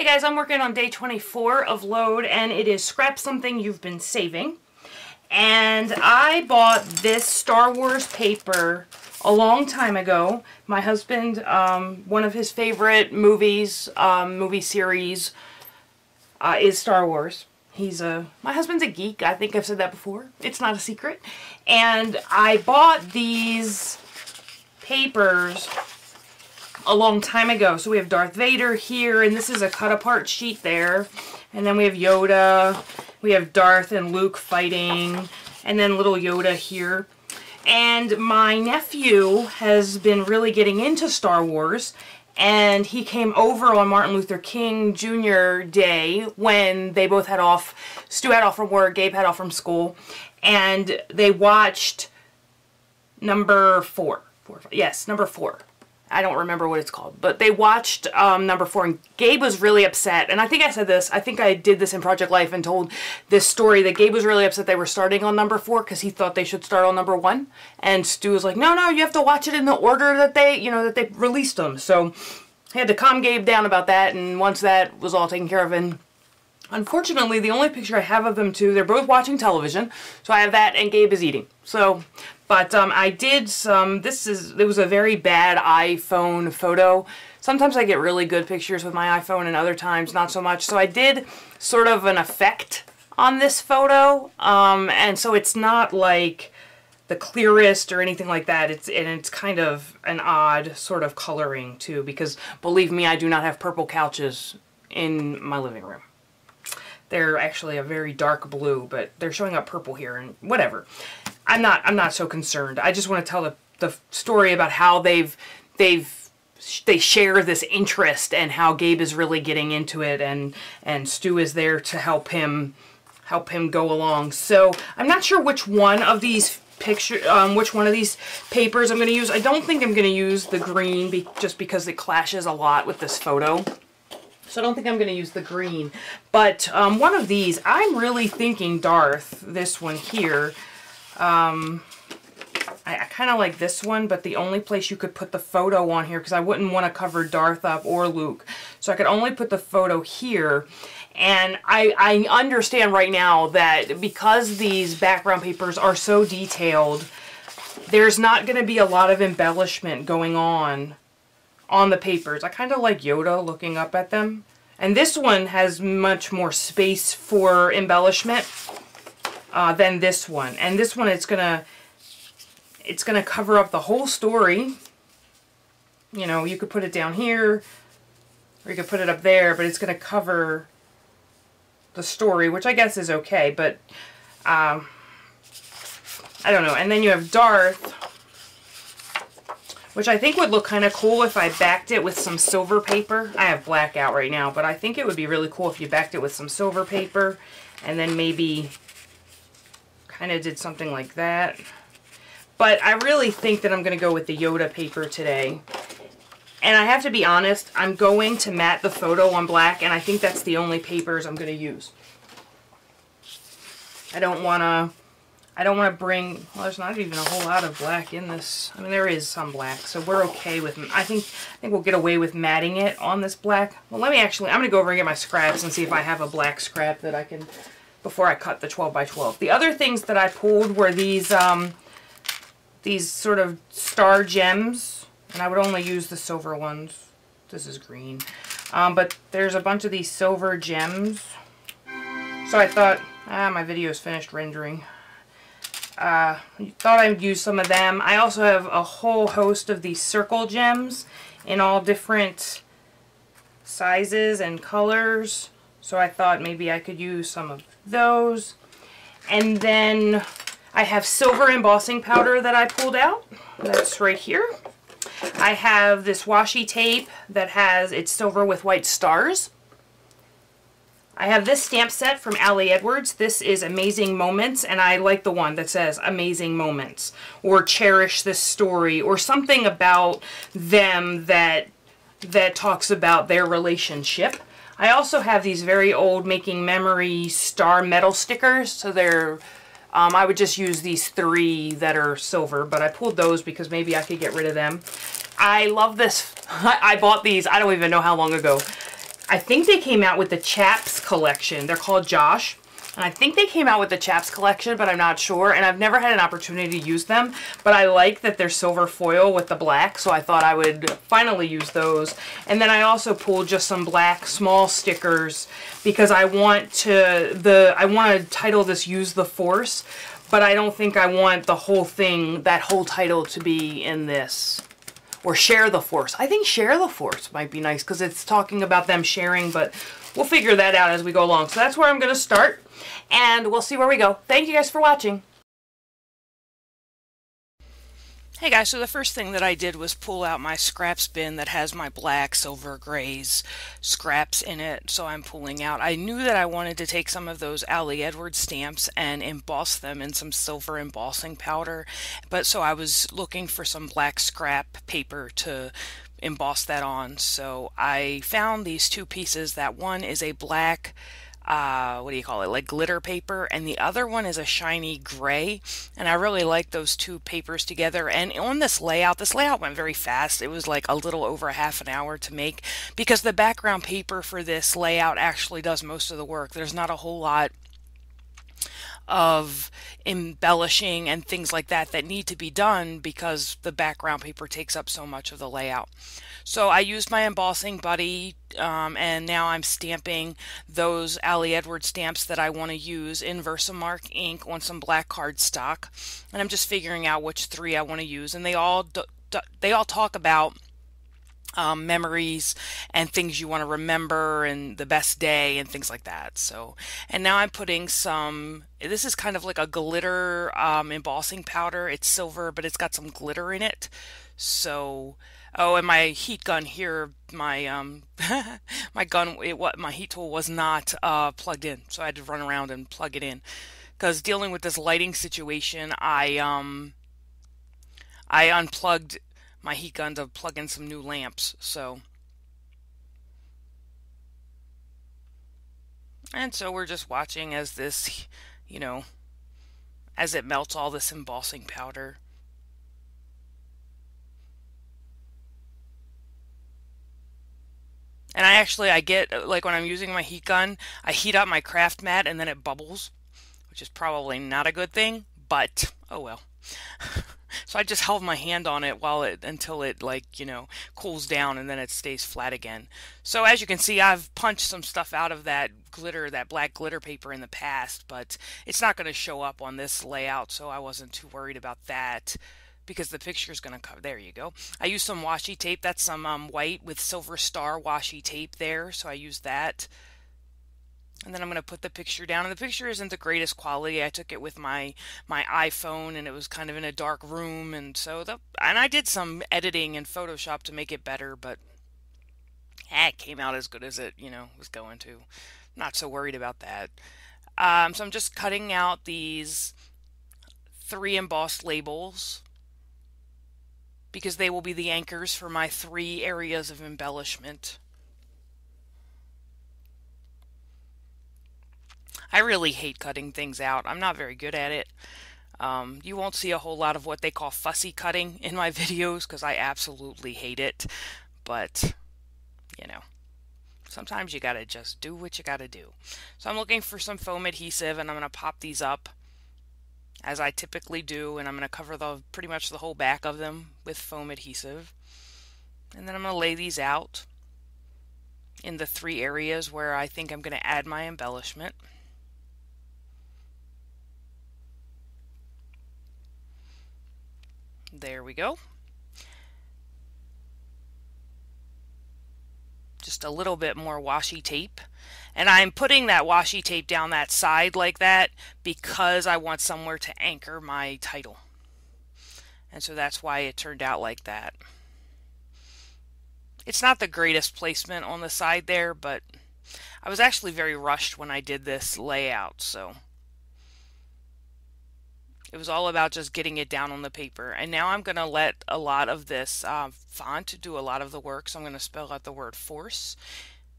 guys, I'm working on day 24 of load, and it is scrap something you've been saving. And I bought this Star Wars paper a long time ago. My husband, one of his favorite movies, movie series is Star Wars. My husband's a geek. I think I've said that before. It's not a secret. And I bought these papers a long time ago. So we have Darth Vader here, and this is a cut apart sheet there. And then we have Yoda. We have Darth and Luke fighting, and then little Yoda here. And my nephew has been really getting into Star Wars, and he came over on Martin Luther King Jr. Day when they both had off. Stu had off from work, Gabe had off from school, and they watched number 4. Yes, number 4. I don't remember what it's called, but they watched number 4, and Gabe was really upset. And I think I said this, I think I did this in Project Life and told this story that Gabe was really upset they were starting on number 4 because he thought they should start on number 1. And Stu was like, no, you have to watch it in the order that they, that they released them. So I had to calm Gabe down about that, and once that was all taken care of, and unfortunately, the only picture I have of them two, they're both watching television, so I have that, and Gabe is eating. So, but I did some, it was a very bad iPhone photo. Sometimes I get really good pictures with my iPhone, and other times not so much. So I did sort of an effect on this photo, and so it's not like the clearest or anything like that. It's kind of an odd sort of coloring too, because believe me, I do not have purple couches in my living room. They're actually a very dark blue, but they're showing up purple here, and whatever. I'm not so concerned. I just want to tell the story about how they share this interest, and how Gabe is really getting into it, and Stu is there to help him go along. So I'm not sure which one of these papers I'm going to use. I don't think I'm going to use the green just because it clashes a lot with this photo. So I don't think I'm going to use the green. But one of these, I'm really thinking Darth, this one here. I kind of like this one, but the only place you could put the photo on here, because I wouldn't want to cover Darth up or Luke. So I could only put the photo here. And I understand right now that because these background papers are so detailed, there's not going to be a lot of embellishment going on the papers. I kind of like Yoda looking up at them. And this one has much more space for embellishment than this one. And this one, it's gonna cover up the whole story. You could put it down here, or you could put it up there, but it's gonna cover the story, which I guess is okay, but I don't know. And then you have Darth, which I think would look kind of cool if I backed it with some silver paper. I have black out right now, but I think it would be really cool if you backed it with some silver paper, and then maybe kind of did something like that. But I really think that I'm going to go with the Yoda paper today. And I have to be honest, I'm going to matte the photo on black, and I think that's the only papers I'm going to use. I don't want to bring, well, there's not even a whole lot of black in this. I mean, there is some black, so we're okay with, I think we'll get away with matting it on this black. Well, I'm going to go over and get my scraps and see if I have a black scrap that I can, before I cut the 12 by 12. The other things that I pulled were these sort of star gems. And I would only use the silver ones. This is green. But there's a bunch of these silver gems. So I thought, my video is finished rendering. Thought I'd use some of them. I also have a whole host of these circle gems in all different sizes and colors. So I thought maybe I could use some of those. And then I have silver embossing powder that I pulled out. That's right here. I have this washi tape that it's silver with white stars. I have this stamp set from Allie Edwards. This is Amazing Moments, and I like the one that says Amazing Moments, or Cherish This Story, or something about them that talks about their relationship. I also have these very old Making Memory star metal stickers, so they're I would just use these 3 that are silver, but I pulled those because maybe I could get rid of them. I love this. I bought these, I don't even know how long ago. I think they came out with the Chaps collection. They're called Josh. And I think they came out with the Chaps collection, but I'm not sure. And I've never had an opportunity to use them. But I like that they're silver foil with the black, so I thought I would finally use those. And then I also pulled just some black small stickers because I want to title this Use the Force, but I don't think I want the whole thing, that whole title, to be in this. Or Share the Force. I think Share the Force might be nice because it's talking about them sharing, but we'll figure that out as we go along. So that's where I'm going to start, and we'll see where we go. Thank you guys for watching. Hey guys, so the first thing that I did was pull out my scraps bin that has my black, silver, grays scraps in it. So I'm pulling out. I knew that I wanted to take some of those Ali Edwards stamps and emboss them in some silver embossing powder. But so I was looking for some black scrap paper to emboss that on. So I found these two pieces. That one is a black what do you call it, like glitter paper, and the other one is a shiny gray, and I really like those two papers together. And on this layout went very fast. It was like a little over half an hour to make because the background paper for this layout actually does most of the work. There's not a whole lot of embellishing and things like that that need to be done because the background paper takes up so much of the layout. So I used my embossing buddy, and now I'm stamping those Ali Edwards stamps that I want to use in Versamark ink on some black cardstock, and I'm just figuring out which three I want to use. And they all talk about memories and things you want to remember and the best day and things like that. So, and now I'm putting some, this is kind of like a glitter embossing powder. It's silver, but it's got some glitter in it. So, oh, and my heat gun here, my my heat tool was not plugged in, so I had to run around and plug it in. Because dealing with this lighting situation, I unplugged my heat gun to plug in some new lamps. So, and so we're just watching as this, you know, as it melts all this embossing powder. And I get, like when I'm using my heat gun, I heat up my craft mat and then it bubbles, which is probably not a good thing, but oh well. So I just held my hand on it until it, like, you know, cools down, and then it stays flat again. So as you can see, I've punched some stuff out of that glitter, that black glitter paper in the past, but it's not going to show up on this layout, so I wasn't too worried about that because the picture is going to cover. There you go. I used some washi tape. That's some white with silver star washi tape there, so I used that. And then I'm going to put the picture down, and the picture isn't the greatest quality. I took it with my iPhone, and it was kind of in a dark room, and so and I did some editing in Photoshop to make it better, but it came out as good as it, you know, was going to. Not so worried about that. So I'm just cutting out these 3 embossed labels because they will be the anchors for my 3 areas of embellishment. I really hate cutting things out. I'm not very good at it. You won't see a whole lot of what they call fussy cutting in my videos because I absolutely hate it. But, you know, sometimes you gotta just do what you gotta do. So I'm looking for some foam adhesive, and I'm gonna pop these up as I typically do, and I'm gonna cover pretty much the whole back of them with foam adhesive. And then I'm gonna lay these out in the 3 areas where I think I'm gonna add my embellishment. There we go. Just a little bit more washi tape. And I'm putting that washi tape down that side like that because I want somewhere to anchor my title. And so that's why it turned out like that. It's not the greatest placement on the side there, but I was actually very rushed when I did this layout, so it was all about just getting it down on the paper. And now I'm going to let a lot of this font do a lot of the work. So I'm going to spell out the word force.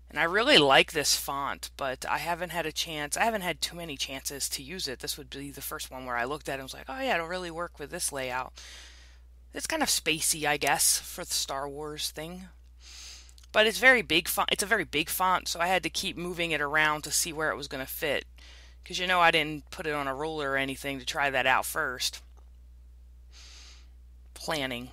And I really like this font, but I haven't had too many chances to use it. This would be the first one where I looked at it and was like, oh yeah, it'll really work with this layout. It's kind of spacey, I guess, for the Star Wars thing. But it's very big font. It's a very big font, so I had to keep moving it around to see where it was going to fit. Because you know I didn't put it on a ruler or anything to try that out first. Planning.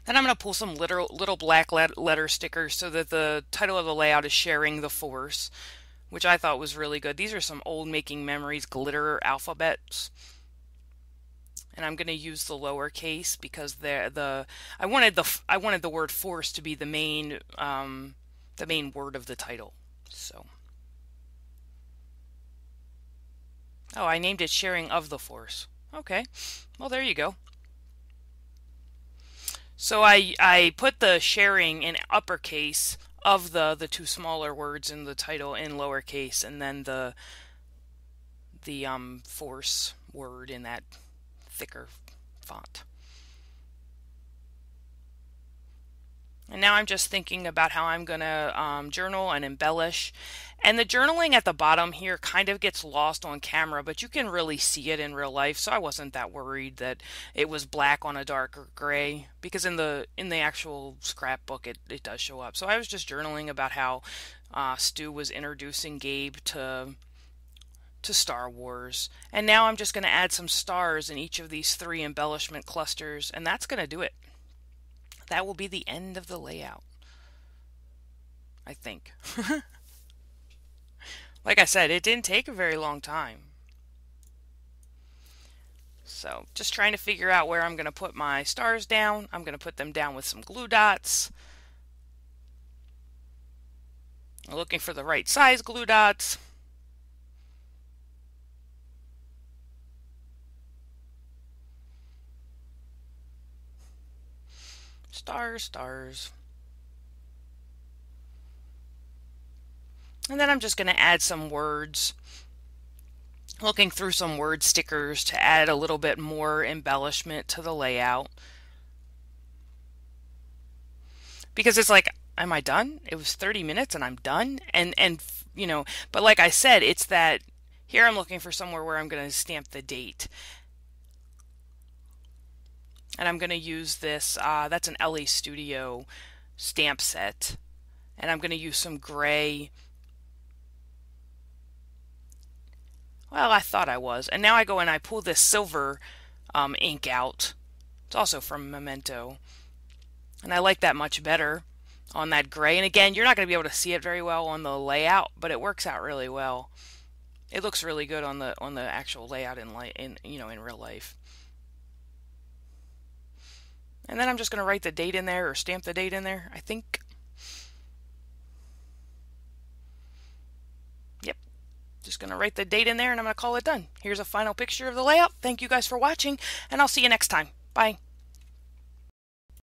Then I'm going to pull some little black letter stickers so that the title of the layout is Sharing the Force, which I thought was really good. These are some old Making Memories glitter alphabets. And I'm going to use the lowercase because I wanted the word force to be the main word of the title. So, oh, I named it Sharing of the Force. Okay, well there you go. So I put the sharing in uppercase of the two smaller words in the title in lowercase, and then the force word in that thicker font. And now I'm just thinking about how I'm going to journal and embellish. And the journaling at the bottom here kind of gets lost on camera, but you can really see it in real life. So I wasn't that worried that it was black on a darker gray, because in the actual scrapbook it does show up. So I was just journaling about how Stu was introducing Gabe to Star Wars. And now I'm just going to add some stars in each of these 3 embellishment clusters, and that's going to do it. That will be the end of the layout, I think. Like I said, it didn't take a very long time. So just trying to figure out where I'm going to put my stars down. I'm going to put them down with some glue dots. I'm looking for the right size glue dots. Stars, stars. And then I'm just going to add some words. Looking through some word stickers to add a little bit more embellishment to the layout. Because it's like, am I done? It was 30 minutes and I'm done? And you know, but like I said, it's that here I'm looking for somewhere where I'm going to stamp the date. And I'm going to use this, that's an LA Studio stamp set. And I'm going to use some gray. Well, I thought I was. And now I go and I pull this silver ink out. It's also from Memento. And I like that much better on that gray. And again, you're not going to be able to see it very well on the layout, but it works out really well. It looks really good on the actual layout in real life. And then I'm just going to write the date in there or stamp the date in there, I think. Yep. Just going to write the date in there and I'm going to call it done. Here's a final picture of the layout. Thank you guys for watching, and I'll see you next time. Bye.